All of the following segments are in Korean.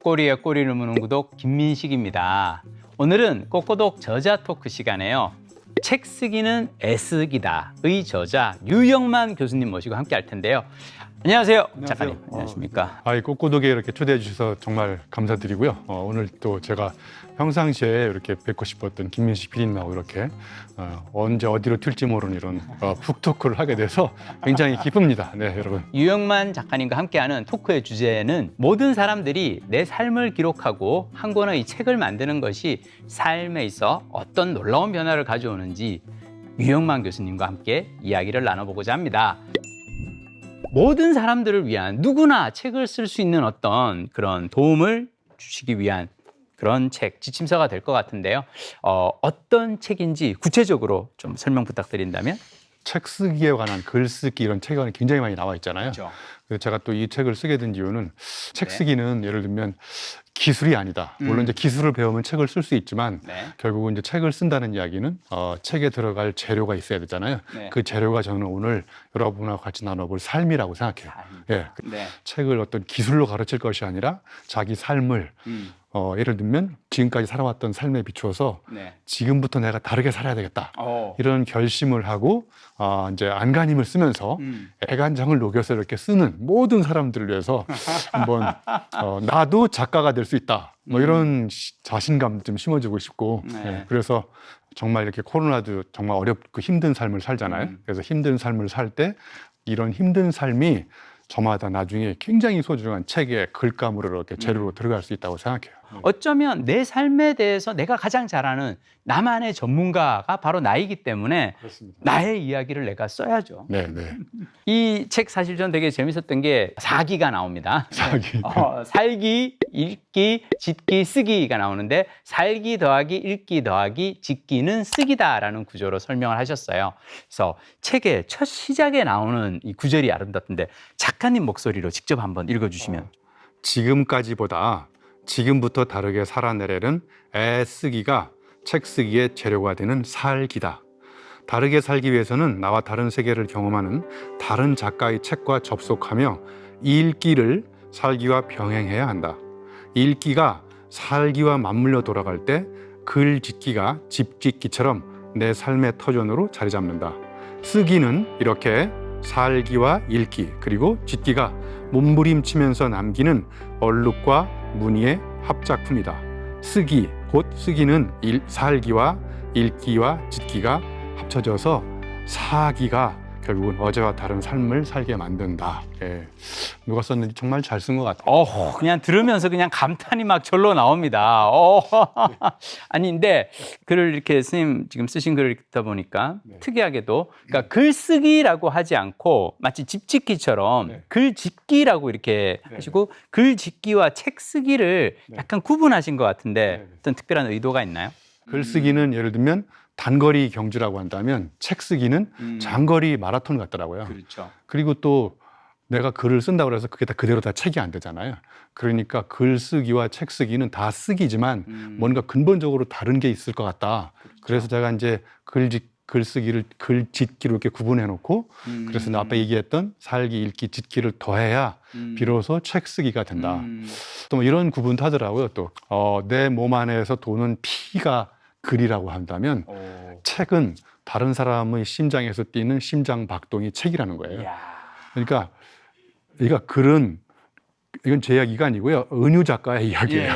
꼬리에 꼬리를 무는 구독 김민식입니다. 오늘은 꼬꼬독 저자 토크 시간에요. 책 쓰기는 애쓰기다의 저자 유영만 교수님 모시고 함께 할 텐데요. 안녕하세요, 작가님. 안녕하십니까? 꼬꼬독에 이렇게 초대해 주셔서 정말 감사드리고요. 오늘 또 제가 평상시에 이렇게 뵙고 싶었던 김민식 PD님하고 이렇게 언제 어디로 튈지 모르는 이런 푹토크를 하게 돼서 굉장히 기쁩니다. 네, 여러분. 유영만 작가님과 함께하는 토크의 주제는 모든 사람들이 내 삶을 기록하고 한 권의 책을 만드는 것이 삶에 있어 어떤 놀라운 변화를 가져오는지 유영만 교수님과 함께 이야기를 나눠보고자 합니다. 모든 사람들을 위한 누구나 책을 쓸 수 있는 어떤 그런 도움을 주시기 위한 그런 책, 지침서가 될 것 같은데요. 어떤 책인지 구체적으로 좀 설명 부탁드린다면? 책 쓰기에 관한 글쓰기 이런 책이 굉장히 많이 나와 있잖아요. 그렇죠. 그래서 제가 또 이 책을 쓰게 된 이유는 책 쓰기는 예를 들면 기술이 아니다. 물론 이제 기술을 배우면 책을 쓸 수 있지만 결국은 이제 책을 쓴다는 이야기는 책에 들어갈 재료가 있어야 되잖아요. 그 재료가 저는 오늘 여러분하고 같이 나눠볼 삶이라고 생각해요. 책을 어떤 기술로 가르칠 것이 아니라 자기 삶을 예를 들면 지금까지 살아왔던 삶에 비추어서 지금부터 내가 다르게 살아야 되겠다. 이런 결심을 하고 이제 안간힘을 쓰면서 애간장을 녹여서 이렇게 쓰는 모든 사람들을 위해서 한번 나도 작가가 될 수 있다. 뭐 이런 자신감 좀 심어주고 싶고 그래서 정말 이렇게 코로나도 정말 어렵고 힘든 삶을 살잖아요. 그래서 힘든 삶을 살 때 이런 힘든 삶이 저마다 나중에 굉장히 소중한 책의 글감으로 이렇게 재료로 들어갈 수 있다고 생각해요. 어쩌면 내 삶에 대해서 내가 가장 잘 아는 나만의 전문가가 바로 나이기 때문에 그렇습니다. 나의 이야기를 내가 써야죠. 네. 이 책 사실 전 되게 재밌었던 게 사기가 나옵니다. 살기, 읽기, 짓기, 쓰기가 나오는데 살기 더하기 읽기 더하기 짓기는 쓰기다라는 구조로 설명을 하셨어요. 그래서 책의 첫 시작에 나오는 이 구절이 아름답던데 작가님 목소리로 직접 한번 읽어주시면. 지금까지보다 지금부터 다르게 살아내려는 애쓰기가 책 쓰기의 재료가 되는 살기다. 다르게 살기 위해서는 나와 다른 세계를 경험하는 다른 작가의 책과 접속하며 읽기를 살기와 병행해야 한다. 읽기가 살기와 맞물려 돌아갈 때 글 짓기가 집 짓기처럼 내 삶의 터전으로 자리 잡는다. 쓰기는 이렇게 살기와 읽기 그리고 짓기가 몸부림치면서 남기는 얼룩과 무늬의 합작품이다. 쓰기, 곧 쓰기는 살기와 읽기와 짓기가 합쳐져서 사기가 결국은 어제와 다른 삶을 살게 만든다. 누가 썼는지 정말 잘 쓴 것 같아요. 그냥 들으면서 그냥 감탄이 막 절로 나옵니다. 아니, 근데 글을 이렇게 선생님 지금 쓰신 글을 읽다 보니까 특이하게도 그러니까 글쓰기라고 하지 않고 마치 집짓기처럼 글짓기라고 이렇게 하시고 글짓기와 책 쓰기를 약간 구분하신 것 같은데 어떤 특별한 의도가 있나요? 글쓰기는 예를 들면 단거리 경주라고 한다면 책 쓰기는 장거리 마라톤 같더라고요. 그렇죠. 그리고 또 내가 글을 쓴다고 해서 그게 다 그대로 다 책이 안 되잖아요. 그러니까 글쓰기와 책 쓰기는 다 쓰기지만 뭔가 근본적으로 다른 게 있을 것 같다. 그래서 제가 이제 글쓰기를 글짓기로 이렇게 구분해 놓고 그래서 앞에 얘기했던 살기, 읽기, 짓기를 더해야 비로소 책 쓰기가 된다. 또 뭐 이런 구분도 하더라고요. 또 내 몸 안에서 도는 피가 글이라고 한다면 책은 다른 사람의 심장에서 뛰는 심장 박동이 책이라는 거예요. 그러니까 글은 이건 제 이야기가 아니고요. 은유 작가의 이야기예요.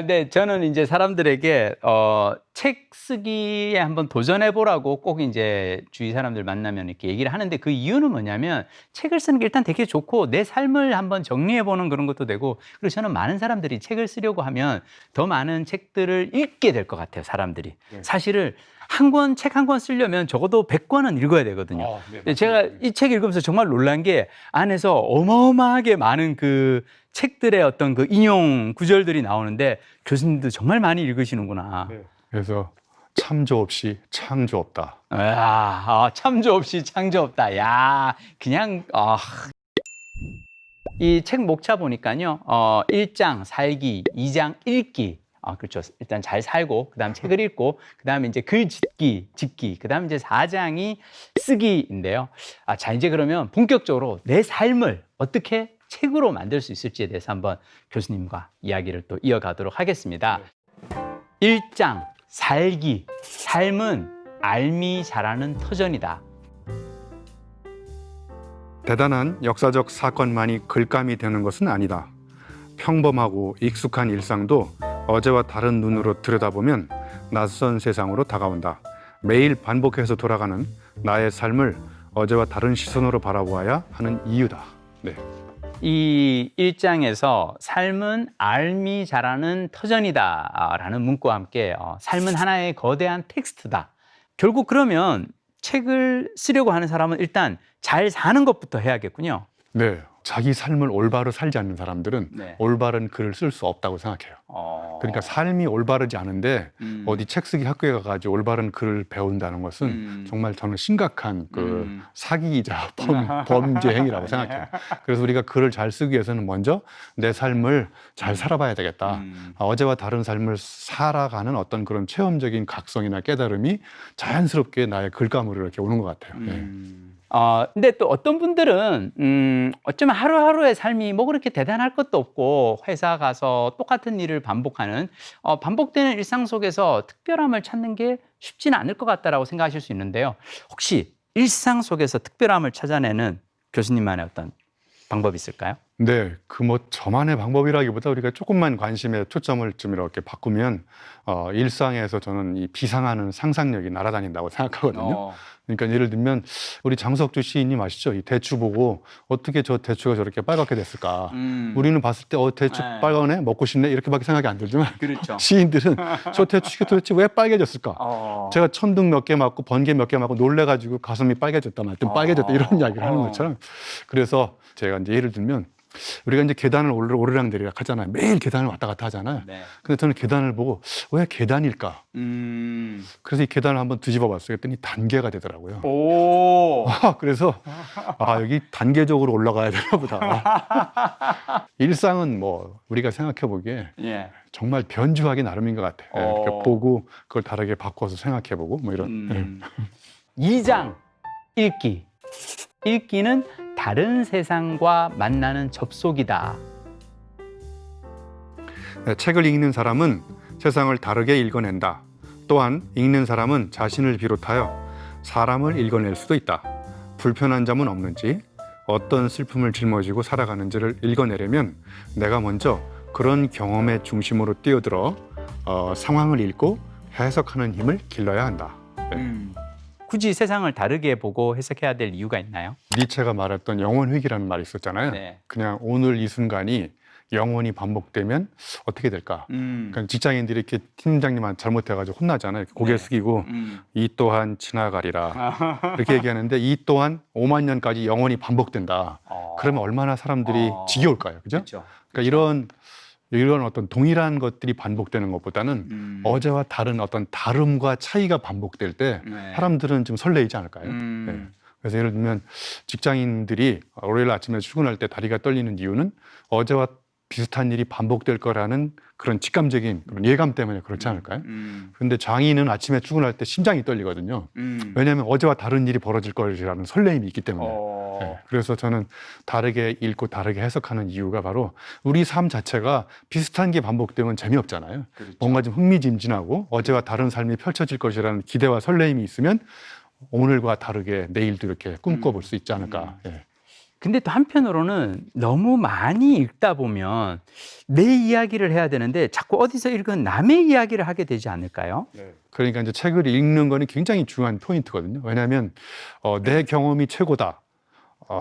네, 저는 이제 사람들에게 책 쓰기에 한번 도전해 보라고 꼭 이제 주위 사람들 만나면 이렇게 얘기를 하는데 그 이유는 뭐냐면 책을 쓰는 게 일단 되게 좋고 내 삶을 한번 정리해 보는 그런 것도 되고 그리고 저는 많은 사람들이 책을 쓰려고 하면 더 많은 책들을 읽게 될 것 같아요, 사람들이. 사실은 책 한 권 쓰려면 적어도 100권은 읽어야 되거든요. 제가 이 책 읽으면서 정말 놀란 게 안에서 어마어마하게 많은 그 책들의 어떤 그 인용 구절들이 나오는데 교수님도 정말 많이 읽으시는구나. 그래서 참조 없이 창조 없다. 참조 없이 창조 없다. 이 책 목차 보니까요. 1장 살기, 2장 읽기. 그렇죠. 일단 잘 살고, 그 다음 책을 읽고, 그 다음에 이제 글 짓기, 그 다음 이제 4장이 쓰기인데요. 자, 이제 그러면 본격적으로 내 삶을 어떻게 책으로 만들 수 있을지에 대해서 한번 교수님과 이야기를 또 이어가도록 하겠습니다. 네. 1장 살기. 삶은 알미 잘하는 터전이다. 대단한 역사적 사건만이 글감이 되는 것은 아니다. 평범하고 익숙한 일상도 어제와 다른 눈으로 들여다보면 낯선 세상으로 다가온다. 매일 반복해서 돌아가는 나의 삶을 어제와 다른 시선으로 바라보아야 하는 이유다. 네. 이 1장에서 삶은 알미 잘하는 터전이다 라는 문구와 함께 삶은 하나의 거대한 텍스트다. 결국 그러면 책을 쓰려고 하는 사람은 일단 잘 사는 것부터 해야겠군요. 네. 자기 삶을 올바로 살지 않는 사람들은 네. 올바른 글을 쓸 수 없다고 생각해요. 그러니까 삶이 올바르지 않은데 어디 책 쓰기 학교에 가가지고 올바른 글을 배운다는 것은 정말 저는 심각한 그 사기이자 범죄 행위라고 생각해요. 그래서 우리가 글을 잘 쓰기 위해서는 먼저 내 삶을 잘 살아봐야 되겠다. 어제와 다른 삶을 살아가는 어떤 그런 체험적인 각성이나 깨달음이 자연스럽게 나의 글감으로 이렇게 오는 것 같아요. 네. 근데 또 어떤 분들은 어쩌면 하루하루의 삶이 뭐 그렇게 대단할 것도 없고 회사 가서 똑같은 일을 반복하는 반복되는 일상 속에서 특별함을 찾는 게 쉽지는 않을 것 같다라고 생각하실 수 있는데요. 혹시 일상 속에서 특별함을 찾아내는 교수님만의 어떤 방법이 있을까요? 네, 그 뭐 저만의 방법이라기보다 우리가 조금만 관심의 초점을 좀 이렇게 바꾸면 일상에서 저는 이 비상하는 상상력이 날아다닌다고 생각하거든요. 그러니까 예를 들면 우리 장석주 시인님 아시죠? 이 대추 보고 어떻게 저 대추가 저렇게 빨갛게 됐을까? 우리는 봤을 때 대추 빨갛네? 먹고 싶네? 이렇게밖에 생각이 안 들지만 그렇죠. 시인들은 저 대추가 도대체 왜 빨개졌을까? 제가 천둥 몇 개 맞고 번개 몇 개 맞고 놀래가지고 가슴이 빨개졌다, 말든 빨개졌다 이런 이야기를 하는 것처럼 그래서 제가 이제 예를 들면 우리가 이제 계단을 오르락 내리락 하잖아요. 매일 계단을 왔다 갔다 하잖아요. 네. 근데 저는 계단을 보고 왜 계단일까? 그래서 이 계단을 한번 뒤집어 봤어요. 그랬더니 단계가 되더라고요. 그래서 여기 단계적으로 올라가야 되나 보다. 일상은 뭐 우리가 생각해 보기에 정말 변주하기 나름인 것 같아요. 그러니까 보고 그걸 다르게 바꿔서 생각해 보고 뭐 이런. 2장 읽기. 읽기는 다른 세상과 만나는 접속이다. 네, 책을 읽는 사람은 세상을 다르게 읽어낸다. 또한 읽는 사람은 자신을 비롯하여 사람을 읽어낼 수도 있다. 불편한 점은 없는지, 어떤 슬픔을 짊어지고 살아가는지를 읽어내려면 내가 먼저 그런 경험의 중심으로 뛰어들어 상황을 읽고 해석하는 힘을 길러야 한다. 네. 굳이 세상을 다르게 보고 해석해야 될 이유가 있나요? 니체가 말했던 영원회귀라는 말이 있었잖아요. 네. 그냥 오늘 이 순간이 영원히 반복되면 어떻게 될까? 그러니까 직장인들이 이렇게 팀장님한테 잘못해가지고 혼나잖아요. 고개 숙이고 이 또한 지나가리라 이렇게 얘기하는데 이 또한 5만 년까지 영원히 반복된다. 그러면 얼마나 사람들이 지겨울까요? 그죠? 그렇죠. 그러니까 이런 어떤 동일한 것들이 반복되는 것보다는 어제와 다른 어떤 다름과 차이가 반복될 때 사람들은 좀 설레이지 않을까요? 네. 그래서 예를 들면 직장인들이 월요일 아침에 출근할 때 다리가 떨리는 이유는 어제와 비슷한 일이 반복될 거라는 그런 직감적인 그런 예감 때문에 그렇지 않을까요? 그런데 장인은 아침에 출근할 때 심장이 떨리거든요. 왜냐하면 어제와 다른 일이 벌어질 거라는 설레임이 있기 때문에. 네. 그래서 저는 다르게 읽고 다르게 해석하는 이유가 바로 우리 삶 자체가 비슷한 게 반복되면 재미없잖아요. 그렇죠. 뭔가 좀 흥미진진하고 어제와 다른 삶이 펼쳐질 것이라는 기대와 설레임이 있으면 오늘과 다르게 내일도 이렇게 꿈꿔볼 수 있지 않을까. 네. 근데 또 한편으로는 너무 많이 읽다 보면 내 이야기를 해야 되는데 자꾸 어디서 읽은 남의 이야기를 하게 되지 않을까요? 네. 그러니까 이제 책을 읽는 거는 굉장히 중요한 포인트거든요. 왜냐하면 내 경험이 최고다.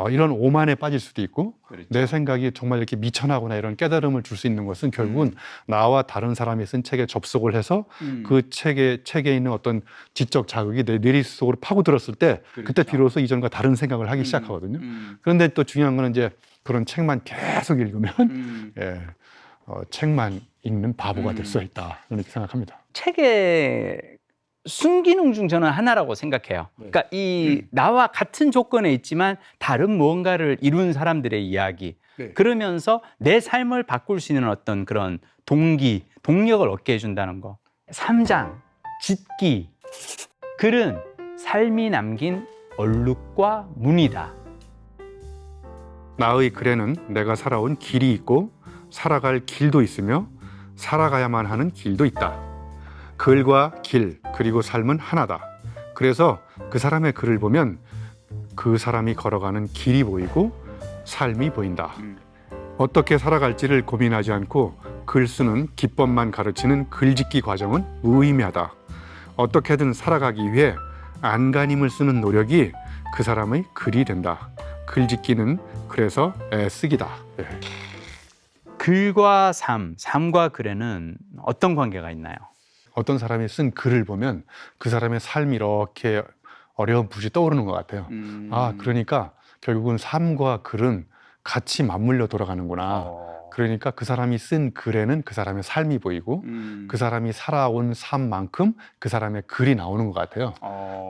이런 오만에 빠질 수도 있고 그렇죠. 내 생각이 정말 이렇게 미천하거나 이런 깨달음을 줄 수 있는 것은 결국은 나와 다른 사람이 쓴 책에 접속을 해서 그 책에 있는 어떤 지적 자극이 내 뇌리 속으로 파고들었을 때 그렇죠. 그때 비로소 이전과 다른 생각을 하기 시작하거든요. 그런데 또 중요한 거는 이제 그런 책만 계속 읽으면 책만 읽는 바보가 될 수 있다 이렇게 생각합니다. 책에 순기능 중 저는 하나라고 생각해요. 그러니까 나와 같은 조건에 있지만 다른 무언가를 이룬 사람들의 이야기. 그러면서 내 삶을 바꿀 수 있는 어떤 그런 동력을 얻게 해준다는 거. 3장, 짓기. 글은 삶이 남긴 얼룩과 문이다. 나의 글에는 내가 살아온 길이 있고 살아갈 길도 있으며 살아가야만 하는 길도 있다. 글과 길 그리고 삶은 하나다. 그래서 그 사람의 글을 보면 그 사람이 걸어가는 길이 보이고 삶이 보인다. 어떻게 살아갈지를 고민하지 않고 글 쓰는 기법만 가르치는 글짓기 과정은 무의미하다. 어떻게든 살아가기 위해 안간힘을 쓰는 노력이 그 사람의 글이 된다. 글짓기는 그래서 애쓰기다. 네. 글과 삶, 삶과 글에는 어떤 관계가 있나요? 어떤 사람이 쓴 글을 보면 그 사람의 삶이 이렇게 어렴풋이 떠오르는 것 같아요. 아, 그러니까 결국은 삶과 글은 같이 맞물려 돌아가는구나. 그러니까 그 사람이 쓴 글에는 그 사람의 삶이 보이고 그 사람이 살아온 삶만큼 그 사람의 글이 나오는 것 같아요.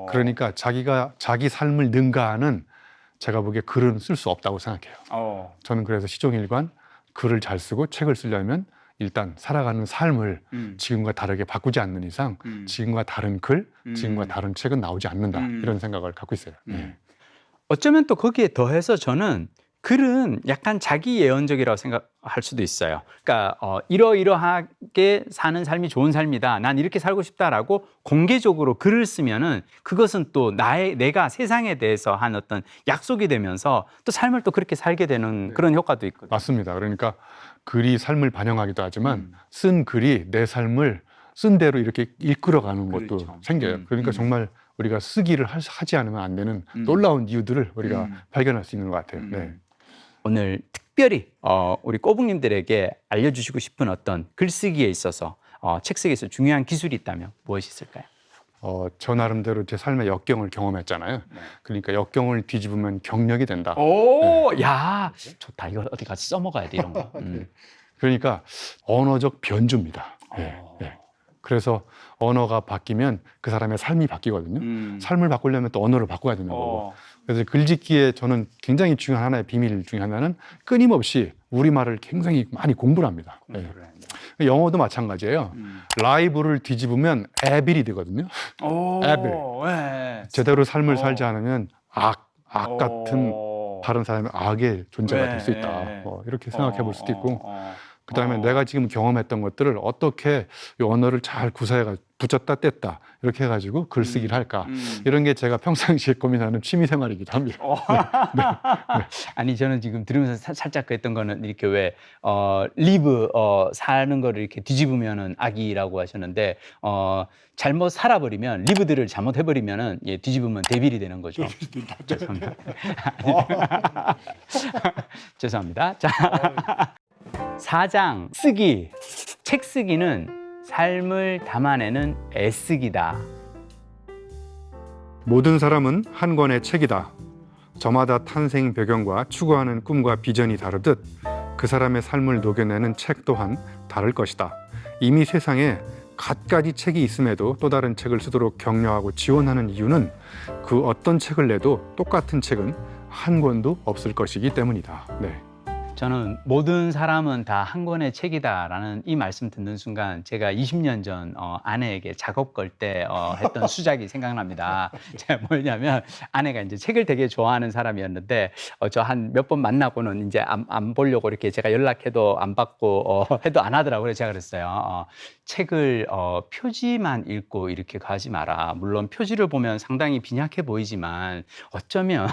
그러니까 자기가 자기 삶을 능가하는 제가 보기에 글은 쓸 수 없다고 생각해요. 저는 그래서 시종일관 글을 잘 쓰고 책을 쓰려면 일단 살아가는 삶을 지금과 다르게 바꾸지 않는 이상 지금과 다른 글, 지금과 다른 책은 나오지 않는다. 이런 생각을 갖고 있어요. 어쩌면 또 거기에 더해서 저는 글은 약간 자기 예언적이라고 생각할 수도 있어요. 그러니까 이러이러하게 사는 삶이 좋은 삶이다. 난 이렇게 살고 싶다라고 공개적으로 글을 쓰면은 그것은 또 내가 세상에 대해서 한 어떤 약속이 되면서 또 삶을 또 그렇게 살게 되는 그런 효과도 있거든요. 맞습니다. 그러니까 글이 삶을 반영하기도 하지만 쓴 글이 내 삶을 쓴 대로 이렇게 이끌어가는 것도 그렇죠. 생겨요. 그러니까 정말 우리가 쓰기를 하지 않으면 안 되는 놀라운 이유들을 우리가 발견할 수 있는 것 같아요. 네. 오늘 특별히 우리 꼬북님들에게 알려주시고 싶은 어떤 글쓰기에 있어서 책 쓰기에서 중요한 기술이 있다면 무엇이 있을까요? 저 나름대로 제 삶의 역경을 경험했잖아요. 그러니까 역경을 뒤집으면 경력이 된다. 오, 야, 좋다. 이거 어디 가서 써먹어야 돼, 이런 거. 그러니까 언어적 변주입니다. 네. 그래서 언어가 바뀌면 그 사람의 삶이 바뀌거든요. 삶을 바꾸려면 또 언어를 바꿔야 되는 거고. 그래서 글짓기에 저는 굉장히 중요한 하나의 비밀 중에 하나는 끊임없이 우리말을 굉장히 많이 공부를 합니다. 영어도 마찬가지예요. 라이브를 뒤집으면 에빌이 되거든요. 에빌. 제대로 삶을 살지 않으면 악 같은 다른 사람의 악의 존재가 될 수 있다. 이렇게 생각해 볼 수도 있고, 그 다음에 내가 지금 경험했던 것들을 어떻게 이 언어를 잘 구사해가 붙였다 뗐다 이렇게 해가지고 글쓰기를 할까, 이런 게 제가 평상시에 고민하는 취미 생활이기도 합니다. 아니, 저는 지금 들으면서 살짝 그랬던 거는 이렇게 왜 리브 사는 거를 이렇게 뒤집으면은 악이라고 하셨는데 잘못 살아버리면, 리브들을 잘못해버리면은 뒤집으면 데빌이 되는 거죠. 죄송합니다. 죄송합니다. 자, 4장 쓰기. 책 쓰기는 삶을 담아내는 애쓰기다. 모든 사람은 한 권의 책이다. 저마다 탄생 배경과 추구하는 꿈과 비전이 다르듯 그 사람의 삶을 녹여내는 책 또한 다를 것이다. 이미 세상에 갖가지 책이 있음에도 또 다른 책을 쓰도록 격려하고 지원하는 이유는 그 어떤 책을 내도 똑같은 책은 한 권도 없을 것이기 때문이다. 네. 저는 모든 사람은 다 한 권의 책이다라는 이 말씀 듣는 순간 제가 20년 전 아내에게 작업 걸 때 했던 수작이 생각납니다. 제가 뭐냐면 아내가 이제 책을 되게 좋아하는 사람이었는데 저 한 몇 번 만나고는 이제 안 보려고 이렇게 제가 연락해도 안 받고 해도 안 하더라고요. 그래서 제가 그랬어요. 책을 표지만 읽고 이렇게 가지 마라. 물론 표지를 보면 상당히 빈약해 보이지만 어쩌면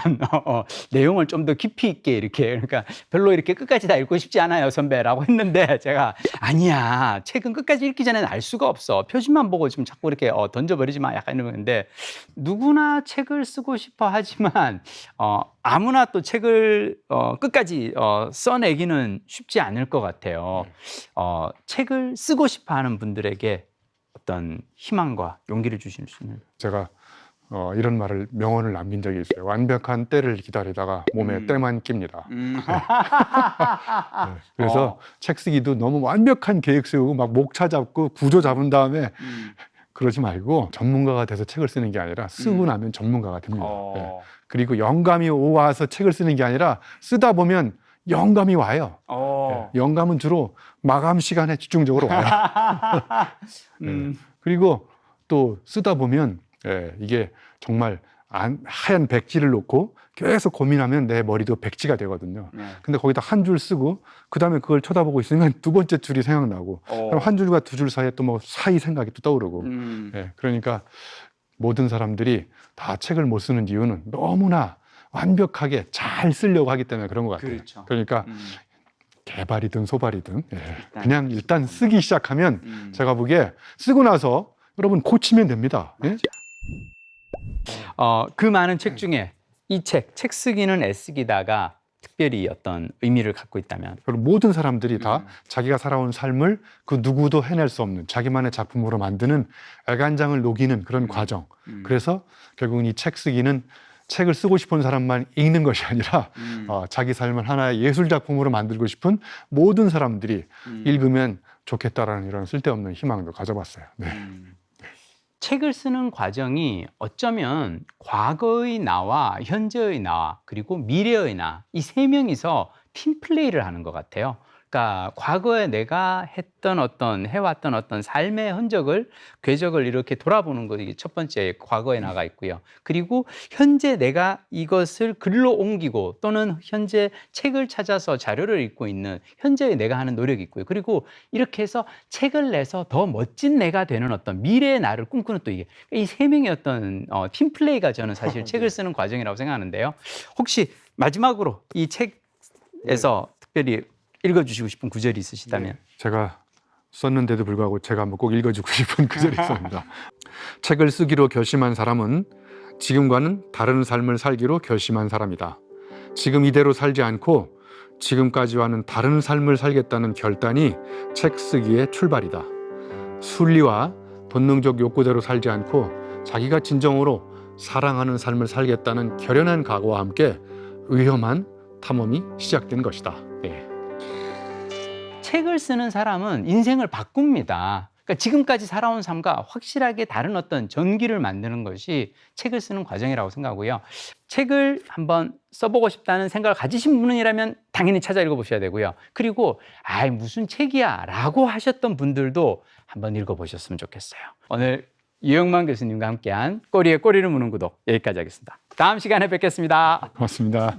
내용을 좀 더 깊이 있게 이렇게, 그러니까 별로 이렇게 끝까지 다 읽고 싶지 않아요, 선배라고 했는데 제가 아니야, 책은 끝까지 읽기 전에는 알 수가 없어. 표지만 보고 지금 자꾸 이렇게 던져버리지 마. 약간 이러는데 누구나 책을 쓰고 싶어 하지만 아무나 또 책을 끝까지 써내기는 쉽지 않을 것 같아요. 책을 쓰고 싶어 하는 분들에게 어떤 희망과 용기를 주실 수 있는. 제가 이런 말을 명언을 남긴 적이 있어요. 완벽한 때를 기다리다가 몸에 때만 낍니다. 네. 그래서 책 쓰기도 너무 완벽한 계획 세우고 막 목차 잡고 구조 잡은 다음에 그러지 말고 전문가가 돼서 책을 쓰는 게 아니라 쓰고 나면 전문가가 됩니다. 네. 그리고 영감이 와서 책을 쓰는 게 아니라 쓰다 보면 영감이 와요. 네. 영감은 주로 마감 시간에 집중적으로 와요. 네. 그리고 또 쓰다 보면 이게 정말 하얀 백지를 놓고 계속 고민하면 내 머리도 백지가 되거든요. 근데 거기다 한 줄 쓰고 그다음에 그걸 쳐다보고 있으면 두 번째 줄이 생각나고 그럼 한 줄과 두 줄 사이에 또 뭐 사이 생각이 또 떠오르고 그러니까 모든 사람들이 다 책을 못 쓰는 이유는 너무나 완벽하게 잘 쓰려고 하기 때문에 그런 것 같아요. 그렇죠. 그러니까 개발이든 소발이든 그냥 일단 쓰기 시작하면 제가 보기에 쓰고 나서 여러분 고치면 됩니다. 그 많은 책 중에 이 책 쓰기는 애쓰기다가 특별히 어떤 의미를 갖고 있다면? 그리고 모든 사람들이 다 자기가 살아온 삶을 그 누구도 해낼 수 없는 자기만의 작품으로 만드는 애간장을 녹이는 그런 과정. 그래서 결국은 이 책 쓰기는 책을 쓰고 싶은 사람만 읽는 것이 아니라 자기 삶을 하나의 예술 작품으로 만들고 싶은 모든 사람들이 읽으면 좋겠다라는 이런 쓸데없는 희망도 가져봤어요. 네. 책을 쓰는 과정이 어쩌면 과거의 나와 현재의 나와 그리고 미래의 나 이 세 명이서 팀플레이를 하는 것 같아요. 그러니까 과거에 내가 해왔던 어떤 삶의 흔적을 궤적을 이렇게 돌아보는 것이 첫 번째 과거에 나가 있고요. 그리고 현재 내가 이것을 글로 옮기고 또는 현재 책을 찾아서 자료를 읽고 있는 현재의 내가 하는 노력이 있고요. 그리고 이렇게 해서 책을 내서 더 멋진 내가 되는 어떤 미래의 나를 꿈꾸는 또 이게 이 세 명의 어떤 팀플레이가 저는 사실 책을 쓰는 과정이라고 생각하는데요. 혹시 마지막으로 이 책에서 특별히 읽어주시고 싶은 구절이 있으시다면? 제가 썼는데도 불구하고 제가 한번 꼭 읽어주고 싶은 구절이 있습니다. 책을 쓰기로 결심한 사람은 지금과는 다른 삶을 살기로 결심한 사람이다. 지금 이대로 살지 않고 지금까지와는 다른 삶을 살겠다는 결단이 책 쓰기의 출발이다. 순리와 본능적 욕구대로 살지 않고 자기가 진정으로 사랑하는 삶을 살겠다는 결연한 각오와 함께 위험한 탐험이 시작된 것이다. 네. 책을 쓰는 사람은 인생을 바꿉니다. 그러니까 지금까지 살아온 삶과 확실하게 다른 어떤 전기를 만드는 것이 책을 쓰는 과정이라고 생각하고요. 책을 한번 써보고 싶다는 생각을 가지신 분이라면 당연히 찾아 읽어보셔야 되고요. 그리고 무슨 책이야 라고 하셨던 분들도 한번 읽어보셨으면 좋겠어요. 오늘 유영만 교수님과 함께한 꼬리에 꼬리를 무는 구독 여기까지 하겠습니다. 다음 시간에 뵙겠습니다. 고맙습니다.